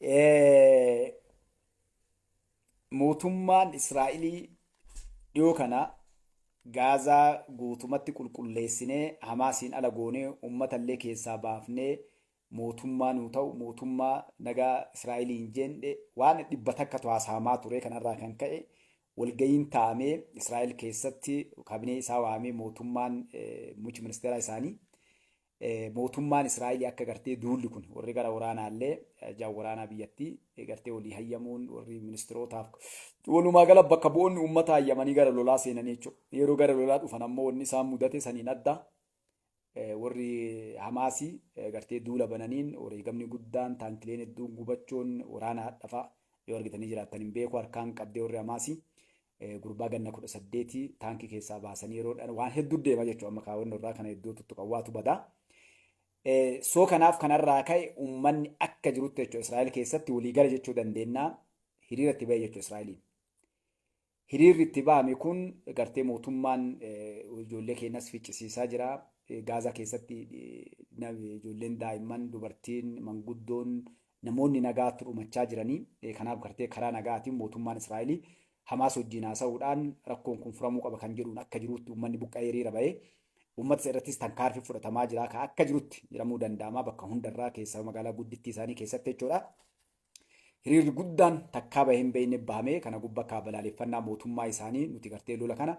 Eh, Mootummaan Israa'elii dhiyoo kana Gaazaa guutumatti qulqulleessinee Hamaasiin ala goonee uummatallee keessaa baafnee mootummaa nuu ta'u mootummaa nagaa Israa'eliin jenne waan dhibba takka haasawamaa ture kanarraa kan ka'e walgayiin taa'amee Israa'el keessatti kabinee isaa waamee mootummaan muummichi ministeera isaanii mootummaan Israa'el akka gartee duulli kun warri gara waraanaallee jaan waraanaa biyyattii gartee walii hayyamuun warri ministirootaaf walumaa gala bakka bu'oonni uummata hayyamanii gara lolaa seenan jechuudha. Yeroo gara lolaa dhufan ammoo wanni isaan mudate saniin adda warri Hamaasii gartee duula bananiin wareegamni guddaan taankileen hedduun gubachuun waraana hadhafa yoo argitanii jiraattan hin beeku harkaan qabdee warri Hamaasii gurbaa ganna 18 taankii keessaa baasanii yeroo waan hedduu deema jechuudha. Amma kaawwannu irraa kana hedduu tuttuqawwaatu badaa. Soo kanaaf kanarraa ka'e uummanni akka jirutti jechuudha Israa'el keessatti waliigala jechuu dandeenya hiriira itti ba'e jechuudha Israa'eliin. Hiriirri itti ba'ame kun gartee mootummaan ijoollee keenyas ficcisiisaa jira. Gaazaa keessatti ijoolleen daa'imman, dubartiin, manguddoon, namoonni nagaatti dhumachaa jiranii. Kanaaf gartee karaa nagaatiin mootummaan Israa'elii Hamaas wajjin haasa'uudhaan rakkoon kun furamuu qaba kan jedhuun akka jirutti uummanni buqqa'ee hiriira ba'ee. Uummata irrattis tarkaanfii fudhatamaa jira. Kan akka jirutti jedhamuu danda'ama bakka hundarraa keessa magaalaa guddittii isaanii keessatti jechuudha. Hiriirri guddaan takkaa bahee hin beekne bahame kana gubbaa balaaleffannaa mootummaa isaanii nuti gartee lola kana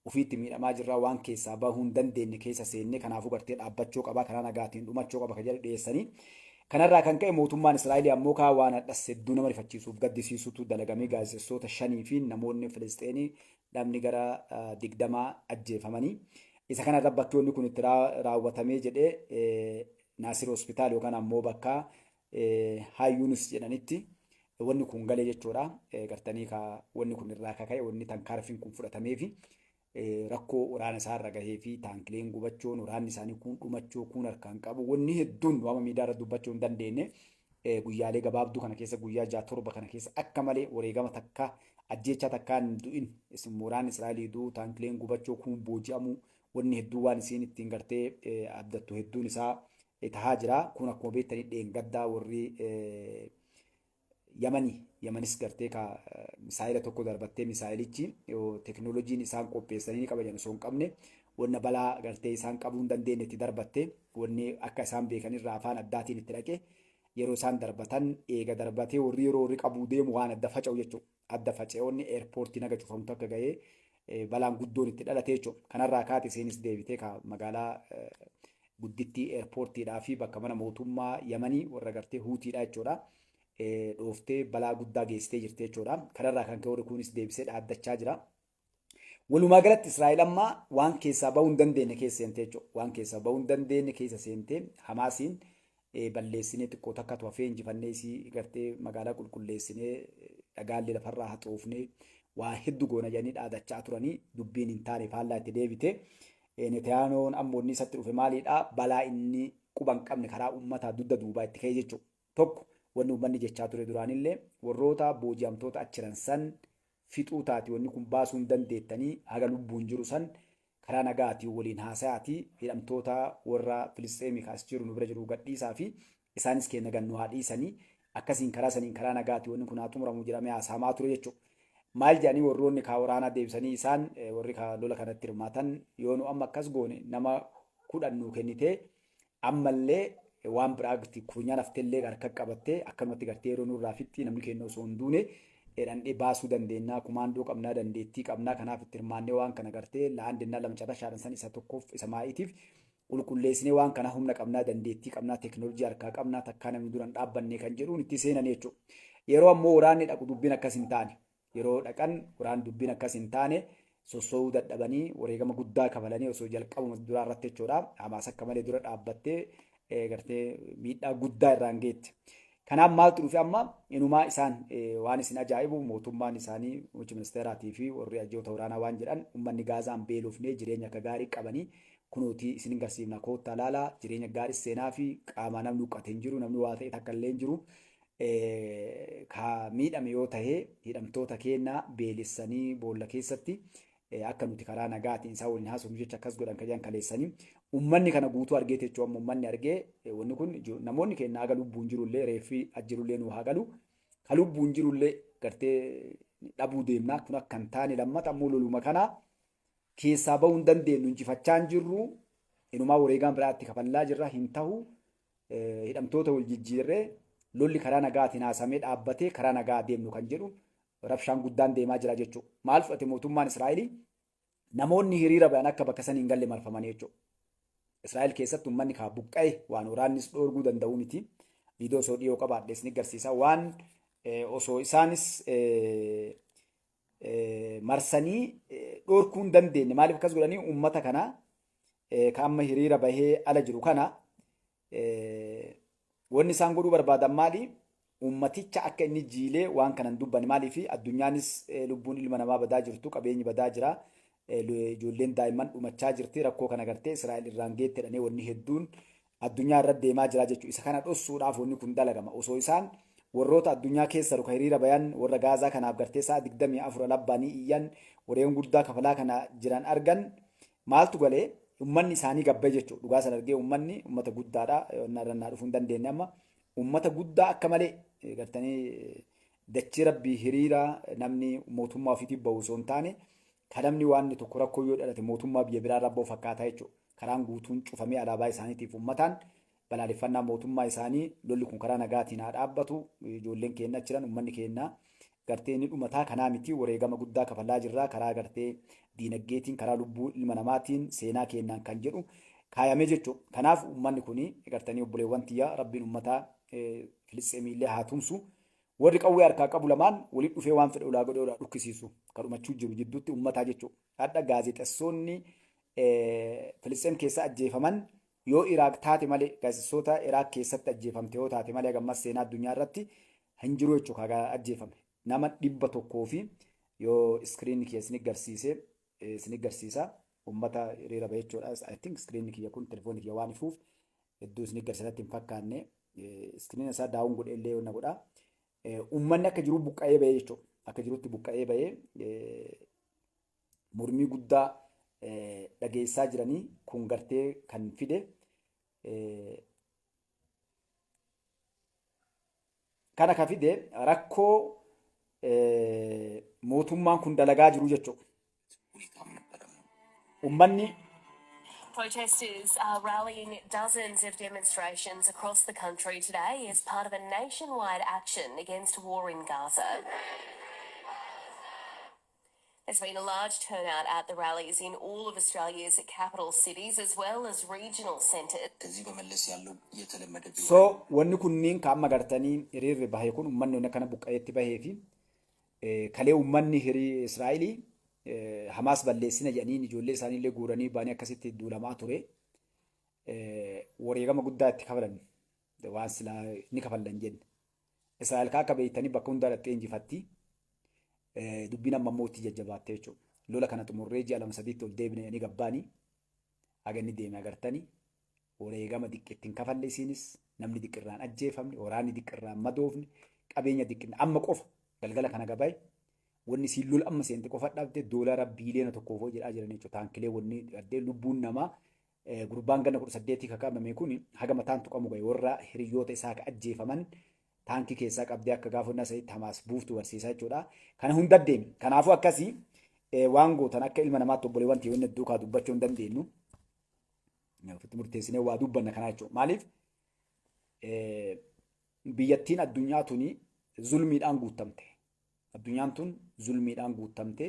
ofiitti miidhamaa jirra waan keessaa bahuu hin dandeenye keessa seenne kanaafuu gartee dhaabbachuu qaba karaa nagaatiin dhumachuu qaba kan jedhu dhiyeessanii. Kanarraa kan ka'e mootummaan Israa'el ammoo kaa waan addas hedduu nama rifachiisuuf gaddisiisutu dalagamee gaazexeessota 5 fi namoonni Filisxeenii namni gara 20 ajjeefamanii. Isa kanarra bakkeewwanni kun itti raawwatamee jedhee Naasir Hospitaal yookaan ammoo bakka Hayyuunus jedhanitti wanni kun galee jechuudha. Gartanii wanni kun irraa akka ka'e wanni tarkaanfiin kun fudhatamee fi rakkoo waraana isaarra gahee fi taankileen gubachuun waraanni isaanii kun dhumachuu kun harkaan qabu wanni hedduun waama miidiyaarra dubbachuu hin dandeenye guyyaalee gabaabduu kana keessa guyyaa 6-7 kana keessa akka malee wareegama takka ajjeechaa takkaan du'in waraanni Israa'elii du'u taankileen gubachuu kun booji'amu wanni hedduu waan isiin ittiin gartee abdattu hedduun isaa tahaa jira. Kun akkuma beektanii dheengaddaa warri Yamanis gartee misaayila tokko darbattee misaayilichi teknooloojiin isaan qopheessanii qabajan osoo hin qabne wanna balaa gartee isaan qabuu hin dandeenye itti darbatte wanni akka isaan beekanirraa afaan addaatiin itti dhaqe yeroo isaan darbatan eega darbatee warri yeroo warri qabuu deemu waan adda faca'u jechuudha. Adda faca'oonni eerpoortii naga cufamu akka gahee balaan guddoon itti dhalate jechuudha. Kanarraa kaate isheenis deebitee magaalaa guddittii eerpoortiidhaa fi bakka mana mootummaa Yamanii warra gartee Huutiidha jechuudha. Dhooftee balaa guddaa geessitee jirti jechuudha. Kanarraa kan ka'e warri kunis deebisee dhaaddachaa jira. Walumaa galatti Israa'el amma waan keessaa bahuu hin dandeenye keessa seentee jechuudha. Waan keessaa bahuu hin dandeenye keessa seentee Hamaasiin balleessinee xiqqoo takka hafee injifannee isii gartee magaalaa qulqulleessinee dhagaallee lafarraa haxoofnee waa hedduu goona jedhanii dhaadachaa turanii dubbiin hin taane faallaa itti deebite. Netanyahoon ammoo inni isatti dhufe maalidhaa balaa inni quba hin qabne karaa uummataa dugda duubaa itti ka'e jechuudha. Tokko wanni uummanni jechaa ture duraanillee warroota booji'amtoota achiran san fixuu taati wanni kun baasuu hin dandeettanii haga lubbuun jiru san karaa nagaatii waliin haasa'aatii hidhamtoota warra Filisxeemii kaas jiru nu bira jiru gadhiisaa fi isaanis keenya gannu haa dhiisanii akkasiin karaa saniin karaa nagaatii wanni kun haa xumuramu jedhamee haasamaa ture jechuudha. Maal jedhanii warroonni waraanaa deebisanii isaan warri lola kanatti hirmaatan yoo nu amma akkas goone nama 10 nuu kennitee ammallee waan biraatti kunyaan haftellee harka qabattee akkanumatti gartee yeroo nurraa fitti namni keenya osoo hin duune dhandhee baasuu dandeenya kumaandoo qabnaa dandeettii qabnaa kanaaf itti hirmaannee waan kana gartee laandennaa lama carraa shaaran san isa tokkoof isa maa'itiif qulqulleessinee waan kana humna qabnaa dandeettii qabnaa teknoolojii harkaa qabnaa takkaa namni duran dhaabbannee kan jedhuun itti seenan jechuudha. Yeroo ammoo waraanni dhaqu dubbiin akkas hin taane yeroo dhaqan waraan dubbiin akkas hin taane sossoo'uu dadhabanii wareegama guddaa kafalanii osoo jalqabuma duraa irratti jechuudha. Hamaas akka malee dura dhaabbattee gartee miidhaa guddaa irraan geetti. Kanaaf maaltu dhufe amma inumaa isaan waan isin ajaa'ibu mootummaan isaanii muummichi ministeeraatii fi warri ajjoota waraanaa waan jedhan uummanni Gaazaan beelofnee jireenya akka gaarii qabanii kunuutii isin garsiifna koottaa laalaa jireenya gaarii seenaa fi qaamaa namni huqqate hin jiru namni waa ta'e takka illee hin jiru. Ka miidhame yoo ta'e hidhamtoota keenya beelessanii boolla keessatti akka nuti karaa nagaatiin isaa waliin haasofnu jecha akkas godhan kan kaleessanii ummanni kana guutuu argee jechuun amma ummanni argee wanni kun namoonni keenya haga lubbuun jirullee reeffi ajjirullee nu haa galu ka lubbuun jirullee gartee dhabuu deemnaa kun akka hin taane lammata ammoo loluma kana keessaa bahuu hin dandeenyu injifachaa hin jirru inumaa wareegaan biraatti kafallaa jirra hin ta'u hidhamtoota wal jijjiirree lolli karaa nagaatiin haasamee dhaabbatee karaa nagaa deemnu kan jedhu rabshaan guddaan deemaa jira jechuudha. Maal fudhate mootummaan Israa'elii namoonni hiriira bayan akka bakka sanii hin galle marfamanii jechuudha. Israa'el keessatti uummanni kaa buqqa'e waan waraannis dhoorguu danda'u miti. Viidiyoo osoo dhiyoo qabaadhees ni agarsiisa. Waan osoo isaanis marsanii dhoorkuu hin dandeenye maaliif akkas godhanii uummata kana kan amma hiriira bahee ala jiru kana wanni isaan godhuu barbaadan maali? Ummaticha akka inni jiilee waan kanan dubban maaliif addunyaanis lubbuun ilma namaa badaa jirtu qabeenyi badaa jira ijoolleen daa'imman dhumachaa jirti rakkoo kana gartee Israa'el irraan geette jedhanii wanni hedduun addunyaa irra deemaa jira jechuudha. Isa kana dhossuudhaaf wanni kun dalagama. Osoo isaan warroota addunyaa keessa ruka hiriira bayan warra gaazaa kanaaf gartee sa'a 24 labbaanii iyyan wareen guddaa kafalaa kana jiran argan maaltu galee ummanni isaanii gabbee jechuudha. Dhugaa san argee ummanni ummata guddaadha. Narrannaa dhufuu hin dandeenye amma ummata guddaa akka malee gartanii dachii rabbii hiriira namni mootummaa ofiitiif bahu osoo hin taane kan namni waan tokko rakkoo yoo dhalate mootummaa biyya biraa irraa bahu fakkaataa jechuudha. Karaan guutuun cufamee alaabaa isaaniitiif ummataan balaaleffannaa mootummaa isaanii lolli kun karaa nagaatiin haa dhaabbatu ijoolleen keenya jiran ummanni keenya gartee ni dhumataa kanaa miti wareegama guddaa kafalaa jirraa karaa gartee diinagdeetiin karaa lubbuu ilma namaatiin seenaa keenyaan kan jedhu kaayamee jechuudha. Kanaaf ummanni kuni gartanii obboleewwan tiyyaa rabbiin ummataa Filisxeemiillee haa tumsu warri qawwee harkaa qabu lamaan walitti dhufee waan fedhe ulaa godhee ulaa dhukkisiisu kan dhumachuu jiru jidduutti ummataa jechuudha. Hadha gaazexeessonni Filisxeem keessa ajjeefaman yoo Iraaq taate malee gaazexeessota Iraaq keessatti ajjeefamte yoo taate malee gammas seenaa addunyaa irratti hin jiru jechuudha kan ajjeefame. Nama 100 fi yoo iskiriinii keessa ni garsiisa ummata hiriira bahee jechuudha. I think iskiriinii kiyya kun telefoonii kiyya waan ifuuf hedduu ni garsiisatti hin fakkaanne. Iskiriina isaa daawun godhee illee yoo na godha. Uummanni akka jiru buqqa'ee bahee jechuudha. Akka jirutti buqqa'ee bahee mormii guddaa dhageessaa jiranii kun gartee kan fide kana ka fide rakkoo mootummaan kun dalagaa jiru jechuudha. Uummanni Protesters are rallying dozens of demonstrations across the country today as part of a nationwide action against war in Gaza. There's been a large turnout at the rallies in all of Australia's capital cities as well as regional centres. So, wanni kunniin ka amma gartanii hiriirri bahee kun uummanni kana buqqa'eetti bahee fi kalee uummanni hirii Israa'elii Hamaas balleessina jedhanii ijoollee isaaniillee guuranii baanii akkasitti duulamaa ture. Wareegama guddaa itti kafalan waan silaa ni kafallan jenne. Israa'el akka beeytanii bakka hundaa dhattee injifatti. Dubbiin amma immoo itti jajjabaattee jechuudha. Lola kana xumurree ji'a 2-3 ol deebine jedhanii gabbaanii haga inni deeme agartanii wareegama diqqeettiin kafalle isiinis namni diqqirraan ajjeefamne waraanni diqqirraan madoofne qabeenya diqqinne amma qofa galgala kana gabaa'e. Wanni siin lola amma seente qofa dhabde doolaara biiliyoona tokkoof jedhaa jiran jechuudha. Taankilee wanni addee lubbuun namaa gurbaan ganna 18 kakabame kun haga mataan tuqamu gahe warra hiriyoota isaa ka ajjeefaman taankii keessaa qabdee akka gaafannaa sa'itti Hamaas buuftu barsiisaa jechuudha. Kana hunda deemi. Kanaafuu akkasii waan gootan akka ilma namaatti obboleewwan ta'e wanni duukaa dubbachuu hin dandeenyu. Ofitti murteessinee waa dubbanna kana jechuudha. Maaliif biyyattiin addunyaa tuni zulmiidhaan guutamte. Addunyaan tun zulmiidhaan guutamte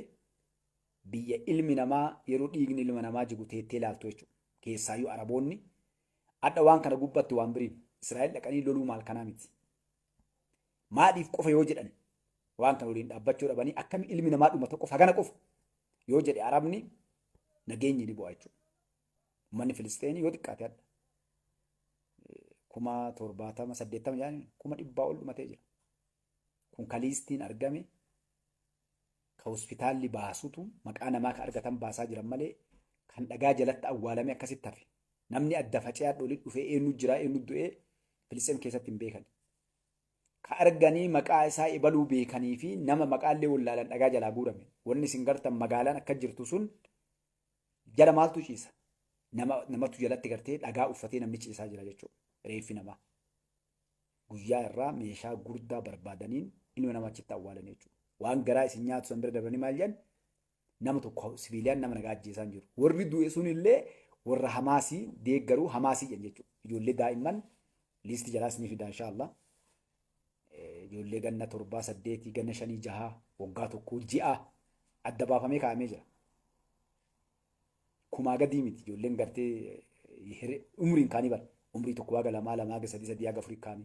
biyya ilmi namaa yeroo dhiigni ilma namaa jigu teettee ilaaltu jechuudha. Keessaayyuu Araboonni adda waan kana gubbatti waan biriin Israa'el dhaqanii loluu maal kanaa miti. Maaliif qofa yoo jedhan waan kana waliin dhaabbachuu dhabanii akkami ilmi namaa dhumata qofa hagana qofa yoo jedhe Arabni nageenyi ni bu'a jechuudha. Uummanni Filisxeenii yoo xiqqaate adda 70-80 jedhanii 100 ol dhumatee jira. Kun kaliistiin argame ka hospitaalli baasutu maqaa namaa ka argatan baasaa jiran malee kan dhagaa jalatti awwaalame akkasitti hafe namni adda facee adda olii dhufee eenyu jira eenyu du'ee Filisxeem keessatti hin beekan. ka arganii maqaa isaa ibaluu beekanii fi nama maqaallee wallaalan dhagaa jalaa guurame. Wanni isin gartan magaalaan akka jirtu sun jala maaltu ciisa? Namatu jalatti gartee dhagaa uffatee namni ciisaa jira jechuudha. Reeffi namaa. Guyyaa irraa meeshaa guddaa barbaadaniin ilma namaa achitti awwaalan jechuudha. Waan garaa isin nyaatu san bira darbanii maal jedhan nama tokko sibiiliyaan nama nagaa ajjeesaa jiru. Warri du'e sun illee warra Hamaasii deeggaruu Hamaasii jedhan jechuudha. Ijoollee daa'imman liistii jalaas ni fida inshaallah. Ijoollee ganna 7, 8, ganna 5, 6 waggaa tokko ji'a adda baafamee kaa'amee jira. Kumaa gadii miti ijoolleen gartee umriin kaanii bara. Umrii tokko waaga 2, 2 haga 3, 3 haga 4 kaa'ame.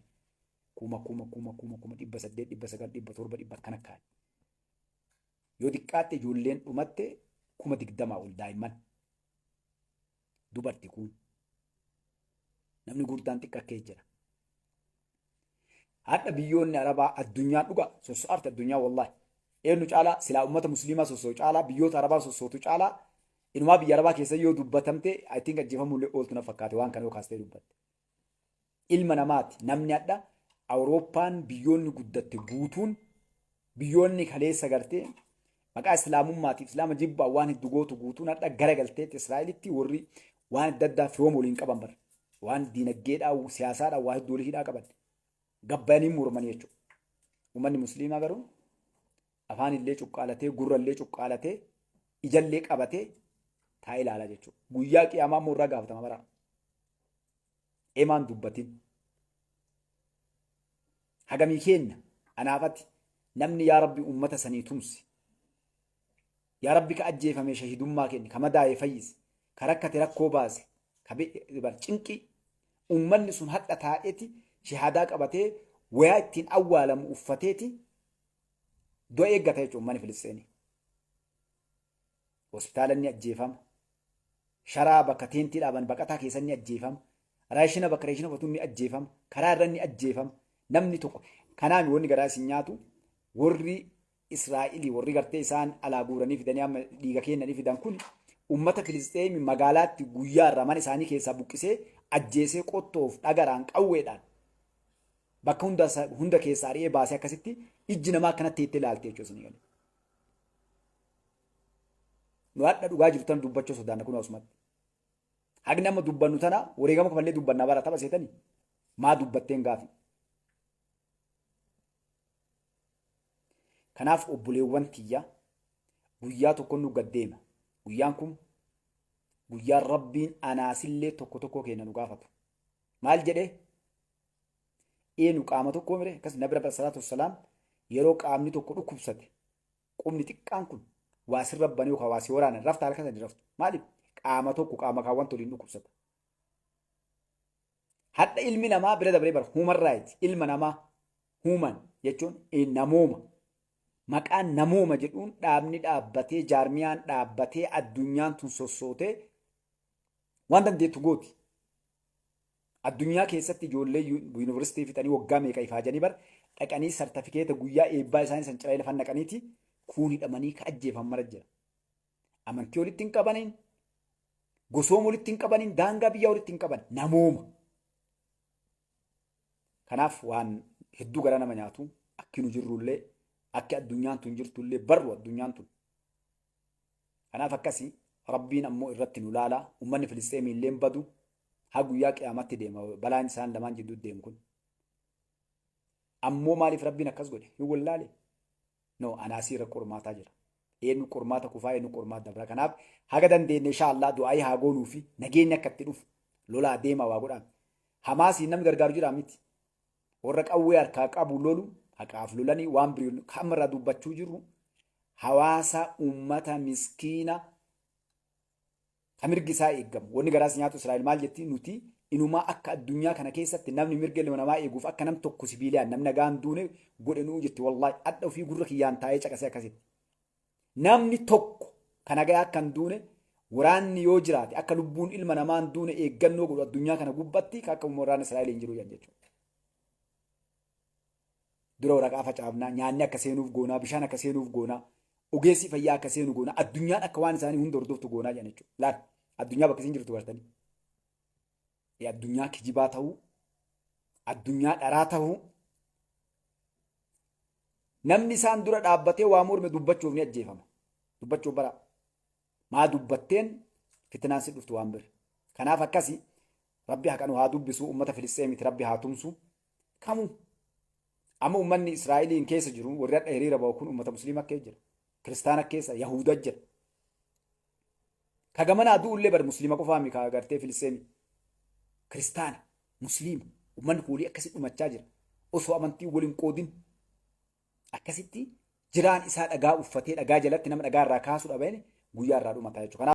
Kuma 800, 900, 700, 100 kan akka. Yoo xiqqaatte ijoolleen dhumatte 20,000 ol daa'imman. Dubarti kun namni guddaan xiqqakkee jira. Hadda biyyoonni Arabaa addunyaa dhuga sosso'aarti addunyaa wallahi. Eenyu caalaa silaa uummata musliimaa sossoo caalaa biyyoota Arabaa sossootu caalaa inumaa biyya Arabaa keessa yoo dubbatamte I think ajjeefamullee ooltu na fakkaate waan kana yoo kaastee dubbatte. Ilma namaati namni hadda Awurooppaan biyyoonni guddatte guutuun biyyoonni kaleessa gartee maqaa islaamummaatiif islaama jibbaa waan hedduu gootu guutuun hadda garagalteetti Israa'elitti warri waan adda addaa firooma waliin qaban bara. Waan diinagdeedhaa siyaasaadhaa waa hedduu waliin qaban. Gabbaanii mormanii jechuudha. Uummanni musliimaa garuu afaan illee cuqqaalatee gurra illee cuqqaalatee ijallee qabatee taa'ee ilaalaa jechuudha. Guyyaa qiyaamaa morraa gaafatama bara. Emaan dubbatiin. Hagamii keenya anaafatti namni yaa rabbi uummata sanii tumsi. Yaa rabbi ka ajjeefame shahidummaa kenni ka madaa'e fayyise ka rakkate rakkoo baase ka cinqii uummanni sun hadha taa'eeti shahaadaa qabatee wayaa ittiin awwaalamu uffateeti du'a eeggata jechuudha uummanni Filisxeenii. Hospitaala ni ajjeefama. Sharaa bakka teentii dhaaban baqataa keessa ni ajjeefama. Raashina bakka raashina fatuun ni ajjeefama. Karaa irra ni ajjeefama. Namni tokko kanaaf wanni garaa isin nyaatu warri Israa'ilii warri gartee isaan alaa guuranii fidanii amma dhiiga kennanii fidan kun uummata Filisxeemii magaalaatti guyyaa irraa mana isaanii keessaa buqqisee ajjeesee qottoof dhagaraan qawweedhaan bakka hunda keessaa ari'ee baasee akkasitti ijji namaa akkanatti itti ilaalte jechuudha. Nu hadha dhugaa jirtan dubbachuu sodaanna kun asumatti. Haqni amma dubbannu tana wareegama kafallee dubbannaa bara tapha seetanii maa dubbatteen gaafi. Kanaaf obboleewwan tiyya guyyaa tokko nu gaddeema. Guyyaan kun guyyaan rabbiin anaasillee tokko tokko kenna nu gaafatu. Maal jedhee? Eenu qaama tokko mire akkas Nabi Rabbi Salaatu Wassalaam yeroo qaamni tokko dhukkubsate qubni xiqqaan kun waa sirra banii yookaan waa si waraana rafta harka sadi raftu. Maaliif? Qaama tokko qaama kaawwan toliin dhukkubsata. Hadda ilmi namaa bira dabaree bara human right ilma namaa human jechuun namooma. Maqaan namooma jedhuun dhaabni dhaabbatee jaarmiyaan dhaabbatee addunyaan tun sossootee waan dandeettu gooti. Addunyaa keessatti ijoollee yuunivarsiitii fixanii waggaa meeqa ifaajanii bara dhaqanii sartifikeeta guyyaa eebbaa isaanii san ciree lafan dhaqaniiti kuun hidhamanii ka ajjeefan mara jira. Amantii walitti hin qabaniin gosooma walitti hin qabaniin daangaa biyyaa walitti hin qaban namooma. Kanaaf waan hedduu gara nama nyaatu akkinu jirrullee akka addunyaan tun jirtullee barru addunyaan tun. Kanaaf akkasii rabbiin ammoo irratti nu laala uummanni Filisxeemii illee badu haa guyyaa qiyaamatti deema balaan isaan lamaan jidduu deemu kun. Ammoo maaliif rabbiin akkas godhe hin wallaale? No anaasii irra qormaataa jira. Eenyu qormaata kufaa eenyu qormaata dabra. Kanaaf haga dandeenye inshaallah du'aayii haa goonuu fi nageenyi akka itti dhufu lolaa deema waa godhaan. Hamaasii namni gargaaru jira miti. Warra qawwee harkaa qabu lolu haqaaf lolanii waan birii kamirraa dubbachuu jirru hawaasa uummata miskiina mirgi isaa eegamu. Wanni garaas nyaatu Israa'el maal jetti nuti inumaa akka addunyaa kana keessatti namni mirga ilma namaa eeguuf akka nam tokko sibiiliyaan namni nagaan duune godhe nuu jetti wallahi adda ofii gurra kiyyaan taa'ee caqasee akkasitti. Namni tokko kan nagaa akka hin duune waraanni yoo jiraate akka lubbuun ilma namaan duune eeggannoo godhu addunyaa kana gubbatti akka waraana Israa'el hin jiru jechuudha. Dura waraqaa facaafnaa nyaanni akka seenuuf goonaa bishaan akka seenuuf goonaa ogeessi fayyaa akka seenu goonaa addunyaan akka waan isaanii hunda hordoftu goonaa jedhan jechuudha. Laal addunyaa bakka isin jirtu bartanii. Addunyaa kijibaa ta'uu addunyaa dharaa ta'uu namni isaan dura dhaabbatee waa morme dubbachuuf ni ajjeefama. Dubbachuuf bara maa dubbatteen fitnaan si dhuftu waan bira. Kanaaf akkasi rabbi haqanu haa dubbisu ummata Filisxeemiti rabbi haa tumsu kamuu. Amma ummanni Israa'eliin keessa jiru warri hadha hiriira ba'u kun ummata musliima keessa jira. Kiristaana keessa Yahuda jira. Kagamana aduu illee bar musliima qofaa mi kaa agartee Filisxeemi. Kiristaana musliima ummanni kuulii akkasitti dhumachaa jira. Osoo amantii waliin qoodin akkasitti jiraan isaa dhagaa uffatee dhagaa jalatti nama dhagaa irraa kaasuu dhabeen guyyaa irraa dhumataa jechuudha.